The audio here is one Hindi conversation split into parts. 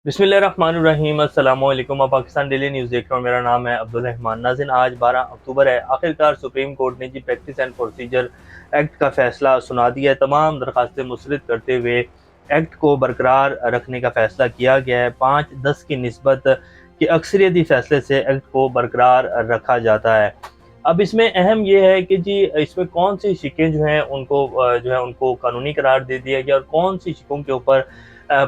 बिस्मिल्लाहिर्रहमानिर्रहीम अस्सलाम वालेकुम। पाकिस्तान डेली न्यूज़ देख रहा हूँ। मेरा नाम है अब्दुल रहमान। नाज़रीन, आज 12 अक्टूबर है। आखिरकार सुप्रीम कोर्ट ने जी प्रैक्टिस एंड प्रोसीजर एक्ट का फैसला सुना दिया है। तमाम दरखास्तें मुस्तरद करते हुए एक्ट को बरकरार रखने का फैसला किया गया है। 5-10 की निस्बत कि अक्सरियती फैसले से एक्ट को बरकरार रखा जाता है। अब इसमें अहम ये है कि जी इसमें कौन सी शिकें जो हैं उनको कानूनी करार दे दिया गया और कौन सी शिकों के ऊपर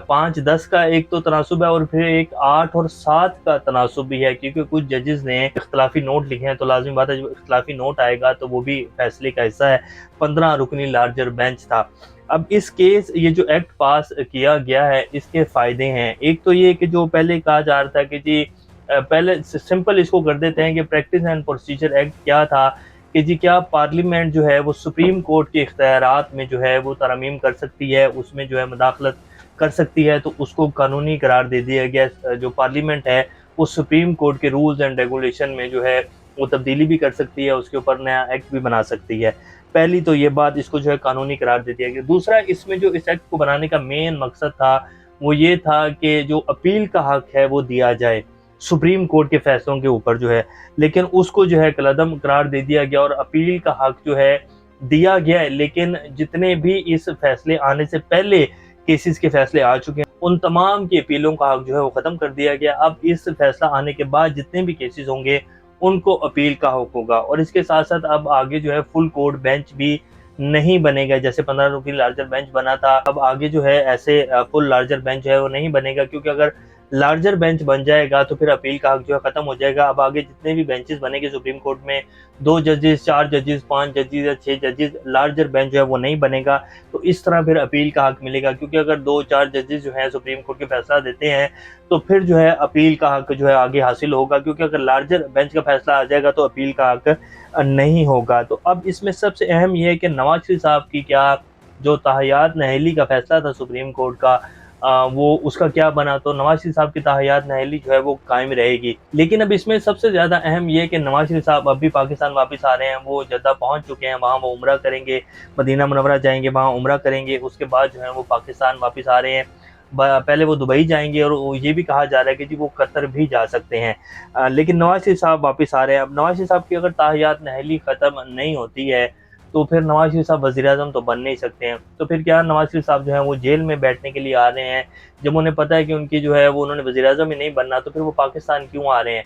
5-10 का एक तो तनासुब है और फिर एक 8 और 7 का तनासुब भी है, क्योंकि कुछ जजेस ने इख्तलाफी नोट लिखे हैं। तो लाजमी बात है, जब इख्तलाफी नोट आएगा तो वो भी फैसले का हिस्सा है। 15 रुकनी लार्जर बेंच था। अब इस केस ये जो एक्ट पास किया गया है, इसके फ़ायदे हैं। एक तो ये कि जो पहले कहा जा रहा था कि जी पहले सिंपल इसको कर देते हैं कि प्रैक्टिस एंड प्रोसीजर एक्ट क्या था कि जी क्या पार्लियामेंट जो है वो सुप्रीम कोर्ट के इख्तियारात में जो है वो तरमीम कर सकती है, उसमें जो है मुदाखलत कर सकती है। तो उसको कानूनी करार दे दिया गया। जो पार्लियामेंट है वो सुप्रीम कोर्ट के रूल्स एंड रेगुलेशन में जो है वो तब्दीली भी कर सकती है, उसके ऊपर नया एक्ट भी बना सकती है। पहली तो ये बात, इसको जो है कानूनी करार दे दिया गया। दूसरा, इसमें जो इस एक्ट को बनाने का मेन मकसद था वो ये था कि जो अपील का हक है वो दिया जाए सुप्रीम कोर्ट के फैसलों के ऊपर जो है, लेकिन उसको जो है कलअदम करार दे दिया गया और अपील का हक जो है दिया गया है। लेकिन जितने भी इस फैसले आने से पहले केसेस के फैसले आ चुके हैं, उन तमाम की अपीलों का हक जो है वो ख़त्म कर दिया गया। अब इस फैसला आने के बाद जितने भी केसेस होंगे उनको अपील का हक होगा। और इसके साथ साथ अब आगे जो है फुल कोर्ट बेंच भी नहीं बनेगा। जैसे 15 रुपये लार्जर बेंच बना था, अब आगे जो है ऐसे फुल लार्जर बेंच है वो नहीं बनेगा, क्योंकि अगर लार्जर बेंच बन जाएगा तो फिर अपील का हक जो है ख़त्म हो जाएगा। अब आगे जितने भी बेंचेस बनेंगे सुप्रीम कोर्ट में, 2 जजेस, 4 जजेस, 5 जजेस या 6 जजेस, लार्जर बेंच जो है वो नहीं बनेगा। तो इस तरह फिर अपील का हक मिलेगा, क्योंकि अगर 2-4 जजेस जो है सुप्रीम कोर्ट के फैसला देते हैं तो फिर जो है अपील का हक जो है आगे हासिल होगा, क्योंकि अगर लार्जर बेंच का फैसला आ जाएगा तो अपील का हक नहीं होगा। तो अब इसमें सबसे अहम यह है कि नवाज शरीफ साहब की क्या जो ताहियात नहली का फैसला था सुप्रीम कोर्ट का, वो उसका क्या बना। तो नवाज शरीफ साहब की ताहियात नहली जो है वो कायम रहेगी। लेकिन अब इसमें सबसे ज़्यादा अहम ये है कि नवाज शरीफ साहब अब भी पाकिस्तान वापस आ रहे हैं। वो जद्दा पहुंच चुके हैं, वहाँ वो उम्रा करेंगे, मदीना मुनव्वरा जाएंगे, वहाँ उम्रा करेंगे। उसके बाद जो है वो पाकिस्तान वापस आ रहे हैं। पहले वो दुबई जाएंगे और ये भी कहा जा रहा है कि जी वो कतर भी जा सकते हैं। लेकिन नवाज शरीफ साहब वापस आ रहे हैं। अब नवाज शरीफ साहब की अगर ताहियात नहली ख़त्म नहीं होती है तो फिर नवाज शरीफ साहब वज़ीर-ए-आज़म तो बन नहीं सकते हैं। तो फिर क्या नवाज शरीफ साहब जो है वो जेल में बैठने के लिए आ रहे हैं, जब उन्हें पता है कि उनकी जो है वो उन्होंने वज़ीर-ए-आज़म ही नहीं बनना, तो फिर वो पाकिस्तान क्यों आ रहे हैं।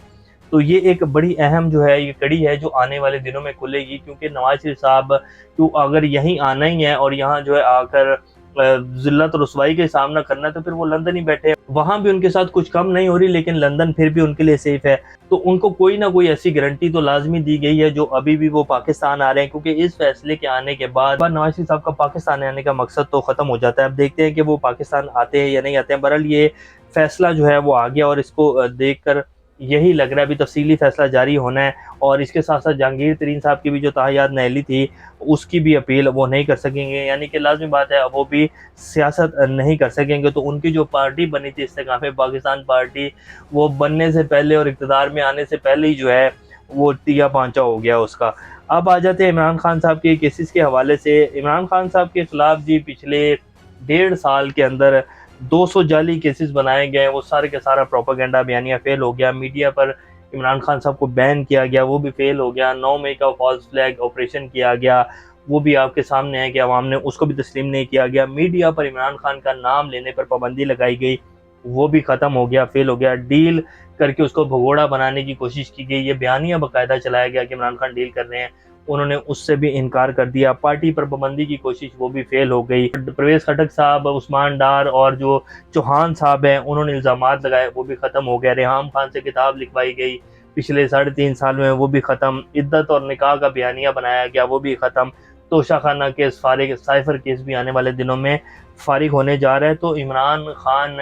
तो ये एक बड़ी अहम जो है ये कड़ी है जो आने वाले दिनों में खुलेगी, क्योंकि नवाज शरीफ साहब को अगर यहीं आना ही है और यहाँ जो है आकर ज़िल्लत और रुसवाई का सामना करना है, तो फिर वो लंदन ही बैठे हैं। वहाँ भी उनके साथ कुछ कम नहीं हो रही, लेकिन लंदन फिर भी उनके लिए सेफ है। तो उनको कोई ना कोई ऐसी गारंटी तो लाजमी दी गई है जो अभी भी वो पाकिस्तान आ रहे हैं, क्योंकि इस फैसले के आने के बाद नवाज शरीफ साहब का पाकिस्तान आने का मकसद तो ख़त्म हो जाता है। अब देखते हैं कि वो पाकिस्तान आते हैं या नहीं आते हैं। बहरहाल ये फैसला जो है वो आ गया और इसको देख कर यही लग रहा है अभी तफसीली फैसला जारी होना है। और इसके साथ साथ जहांगीर तरीन साहब की भी जो ताहियात नहली थी उसकी भी अपील वो नहीं कर सकेंगे, यानी कि लाजमी बात है वो भी सियासत नहीं कर सकेंगे। तो उनकी जो पार्टी बनी थी इस्तेकाफ़े पाकिस्तान पार्टी, वो बनने से पहले और इक़्तिदार में आने से पहले ही जो है वो तिया पांचा हो गया उसका। अब आ जाते हैं इमरान खान साहब के केसेस के हवाले से। इमरान खान साहब के खिलाफ जी पिछले 1.5 साल के अंदर 200 जाली केसेस बनाए गए। वो सारे का सारा प्रोपेगेंडा बयानिया फेल हो गया। मीडिया पर इमरान खान साहब को बैन किया गया, वो भी फेल हो गया। 9 मई का फॉल्स फ्लैग ऑपरेशन किया गया, वो भी आपके सामने है कि अवाम ने उसको भी तस्लीम नहीं किया गया। मीडिया पर इमरान खान का नाम लेने पर पाबंदी लगाई गई, वो भी ख़त्म हो गया, फेल हो गया। डील करके उसको भगोड़ा बनाने की कोशिश की गई, ये बयानिया बाकायदा चलाया गया कि इमरान खान डील कर रहे हैं, उन्होंने उससे भी इनकार कर दिया। पार्टी पर पाबंदी की कोशिश, वो भी फेल हो गई। परवेज़ खटक साहब, उस्मान डार और जो चौहान साहब हैं उन्होंने इल्ज़ामात लगाए, वो भी ख़त्म हो गया। रेहाम खान से किताब लिखवाई गई पिछले 3.5 साल में, वो भी ख़त्म। इद्दत और निकाह का बयानिया बनाया गया, वो भी ख़त्म। तोशा खाना केस फारिग, साइफर केस भी आने वाले दिनों में फारिग होने जा रहा है। तो इमरान खान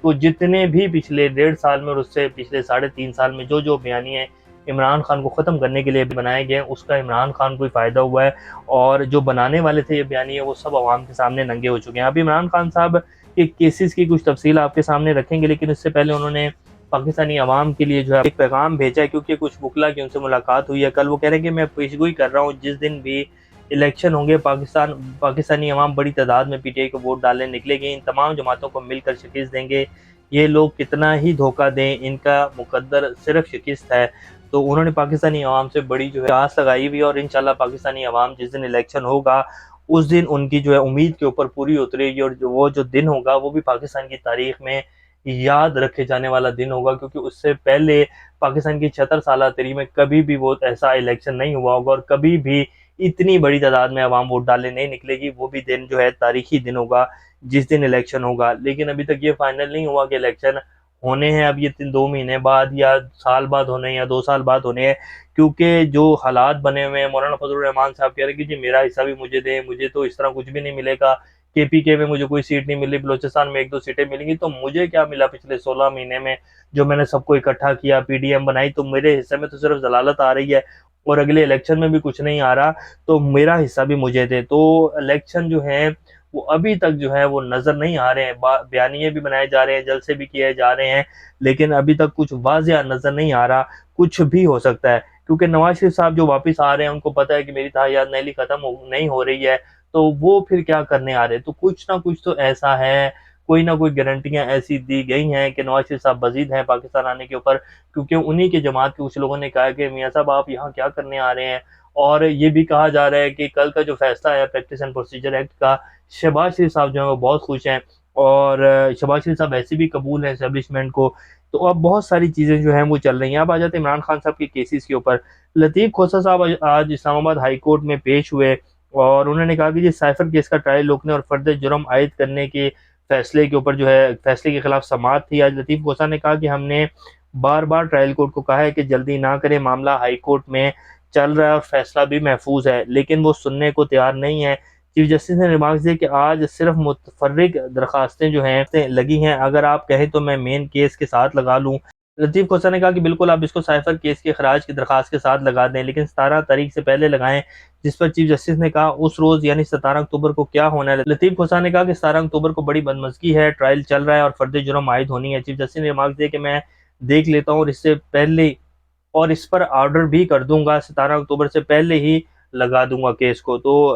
को जितने भी पिछले 1.5 साल में और उससे पिछले 3.5 साल में जो जो बयानिए इमरान खान को ख़त्म करने के लिए बनाए गए, उसका इमरान खान को ही फ़ायदा हुआ है। और जो बनाने वाले थे ये बयानिए, वो सब आवाम के सामने नंगे हो चुके हैं। अभी इमरान खान साहब के केसेस की कुछ तफसील आपके सामने रखेंगे, लेकिन इससे पहले उन्होंने पाकिस्तानी अवाम के लिए जो है एक पैगाम भेजा है, क्योंकि कुछ वकला की उनसे मुलाकात हुई है कल। वो कह रहे हैं कि मैं पेशगोई कर रहा हूँ, जिस दिन भी इलेक्शन होंगे पाकिस्तानी अवाम बड़ी तादाद में PTI को वोट डालने निकलेगी। इन तमाम जमातों को मिलकर शिकस्त देंगे। ये लोग कितना ही धोखा दें, इनका मुकद्दर सिर्फ शिकस्त है। तो उन्होंने पाकिस्तानी अवाम से बड़ी जो है आस लगाई हुई है, और इंशाल्लाह पाकिस्तानी अवाम जिस दिन इलेक्शन होगा उस दिन उनकी जो है उम्मीद के ऊपर पूरी उतरेगी, और जो दिन होगा वो भी पाकिस्तान की तारीख में याद रखे जाने वाला दिन होगा, क्योंकि उससे पहले पाकिस्तान की 76 साल तरी में कभी भी वो ऐसा इलेक्शन नहीं हुआ होगा, और कभी भी इतनी बड़ी तादाद में अवाम वोट डालने नहीं निकलेगी। वो भी दिन जो है तारीखी दिन होगा जिस दिन इलेक्शन होगा। लेकिन अभी तक ये फाइनल नहीं हुआ कि इलेक्शन होने हैं अब ये 2 महीने बाद, या साल बाद होने हैं, या 2 साल बाद होने हैं, क्योंकि जो हालात बने हुए हैं। मौलाना फजलुर रहमान साहब कह रहे हैं कि जी मेरा हिस्सा भी मुझे दें, मुझे तो इस तरह कुछ भी नहीं मिलेगा। केपीके में मुझे कोई सीट नहीं मिली, बलोचिस्तान में 1-2 सीटें मिलेंगी, तो मुझे क्या मिला पिछले 16 महीने में जो मैंने सबको इकट्ठा किया, पीडीएम बनाई, तो मेरे हिस्से में तो सिर्फ जलालत आ रही है, और अगले इलेक्शन में भी कुछ नहीं आ रहा, तो मेरा हिस्सा भी मुझे दे। तो इलेक्शन जो है वो अभी तक जो है वो नजर नहीं आ रहे हैं, बयानिए भी बनाए जा रहे हैं, जलसे भी किए जा रहे हैं, लेकिन अभी तक कुछ वाजिया नजर नहीं आ रहा। कुछ भी हो सकता है, क्योंकि नवाज शरीफ साहब जो वापस आ रहे हैं उनको पता है कि मेरी तायात नैली नहीं हो रही है, तो वो फिर क्या करने आ रहे हैं। तो कुछ ना कुछ तो ऐसा है, कोई ना कोई गारंटियां ऐसी दी गई हैं कि नवाज शरीफ साहब मजीद हैं पाकिस्तान आने के ऊपर, क्योंकि उन्हीं के जमात के कुछ लोगों ने कहा कि मियाँ साहब आप यहाँ क्या करने आ रहे हैं। और ये भी कहा जा रहा है कि कल का जो फैसला है प्रैक्टिस एंड प्रोसीजर एक्ट का, शहबाज शरीफ साहब जो है वो बहुत खुश हैं, और शहबाज शरीफ साहब वैसे भी कबूल हैं एस्टेब्लिशमेंट को। तो अब बहुत सारी चीज़ें जो हैं वो चल रही हैं। अब आ जाते हैं इमरान खान साहब के केसेस के ऊपर। लतीफ़ खोसा साहब आज इस्लामाबाद हाई कोर्ट में पेश हुए, और उन्होंने कहा कि जिस साइफर केस का ट्रायल रोकने और फर्द जुर्म आयद करने के फैसले के ऊपर जो है फैसले के खिलाफ समाअत थी। आज लतीफ़ खोसा ने कहा कि हमने बार बार ट्रायल कोर्ट को कहा है कि जल्दी ना करें, मामला हाई कोर्ट में चल रहा है और फैसला भी महफूज है, लेकिन वो सुनने को तैयार नहीं है। चीफ जस्टिस ने रिमार्क दिए कि आज सिर्फ मुतफर्रिक दरखास्तें जो हैं लगी हैं, अगर आप कहें तो मैं मेन केस के साथ लगा लूँ। लतीफ़ खोसा ने कहा कि बिल्कुल आप इसको साइफर केस के खराज की दरखास्त के साथ लगा दें, लेकिन 17 तारीख से पहले लगाएं। जिस पर चीफ जस्टिस ने कहा उस रोज यानी 17 अक्टूबर को क्या होना है। लतीफ़ खोसा ने कहा कि 17 अक्टूबर को बड़ी बदमज़गी है, ट्रायल चल रहा है और फर्द जुर्म आयद होनी है। चीफ जस्टिस ने रिमार्क दिए कि मैं देख लेता हूँ और इससे पहले और इस पर ऑर्डर भी कर दूंगा, 17 अक्टूबर से पहले ही लगा दूंगा केस को। तो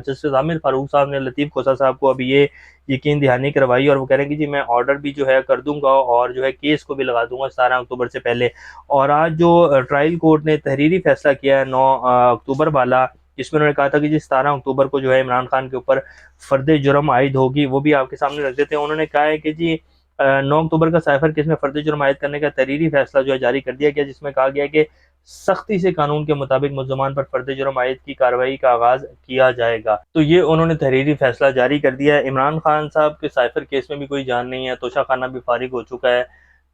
जस्टिस आमिर फारूक साहब ने लतीफ़ खोसा साहब को अभी ये यकीन दहानी करवाई, और वो कह रहे हैं कि जी मैं ऑर्डर भी जो है कर दूंगा और जो है केस को भी लगा दूंगा 17 अक्टूबर से पहले। और आज जो ट्रायल कोर्ट ने तहरीरी फैसला किया है 9 अक्टूबर वाला, जिसमें उन्होंने कहा था कि जी 17 अक्टूबर को जो है इमरान खान के ऊपर फर्द जुर्म आयद होगी, वो भी आपके सामने रख देते हैं। उन्होंने कहा है कि जी 9 अक्टूबर का साइफर केस में फर्द जुर्म आयद करने का तहरीरी फैसला जो है जारी कर दिया गया, जिसमें कहा गया कि सख्ती से कानून के मुताबिक मुल्ज़मान पर फर्द जुर्म आयद की कार्रवाई का आगाज किया जाएगा। तो ये उन्होंने तहरीरी फैसला जारी कर दिया है। इमरान खान साहब के साइफर केस में भी कोई जान नहीं है, तोशा खाना भी फारिग हो चुका है।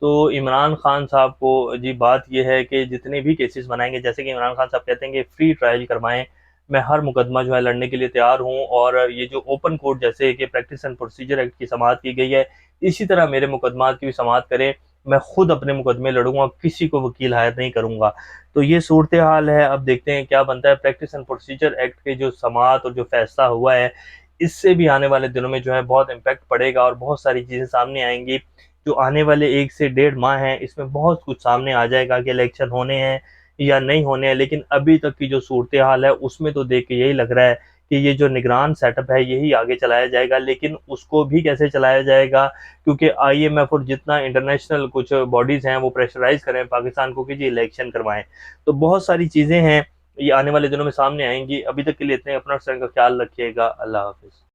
तो इमरान खान साहब को जी बात यह है कि जितने भी केसेस बनाएंगे, जैसे कि इमरान खान साहब कहते हैं कि फ्री ट्रायल करवाएं, मैं हर मुकदमा जो है लड़ने के लिए तैयार हूँ, और ये जो ओपन कोर्ट जैसे कि प्रैक्टिस एंड प्रोसीजर एक्ट की समाअत की गई है, इसी तरह मेरे मुकदमात की भी समाअत करें, मैं खुद अपने मुकदमे लड़ूंगा, किसी को वकील हायर नहीं करूंगा। तो ये सूरत हाल है। अब देखते हैं क्या बनता है। प्रैक्टिस एंड प्रोसीजर एक्ट के जो समाअत और जो फैसला हुआ है, इससे भी आने वाले दिनों में जो है बहुत इम्पैक्ट पड़ेगा, और बहुत सारी चीज़ें सामने आएंगी। जो आने वाले 1 से 1.5 माह हैं, इसमें बहुत कुछ सामने आ जाएगा कि इलेक्शन होने हैं या नहीं होने हैं। लेकिन अभी तक की जो सूरत हाल है उसमें तो देख के यही लग रहा है कि ये जो निगरान सेटअप है यही आगे चलाया जाएगा। लेकिन उसको भी कैसे चलाया जाएगा, क्योंकि IMF और जितना इंटरनेशनल कुछ बॉडीज़ हैं वो प्रेशराइज करें पाकिस्तान को कि जी इलेक्शन करवाएं। तो बहुत सारी चीज़ें हैं ये आने वाले दिनों में सामने आएंगी। अभी तक के लिए इतने, अपना का ख्याल रखिएगा। अल्लाह हाफिज़।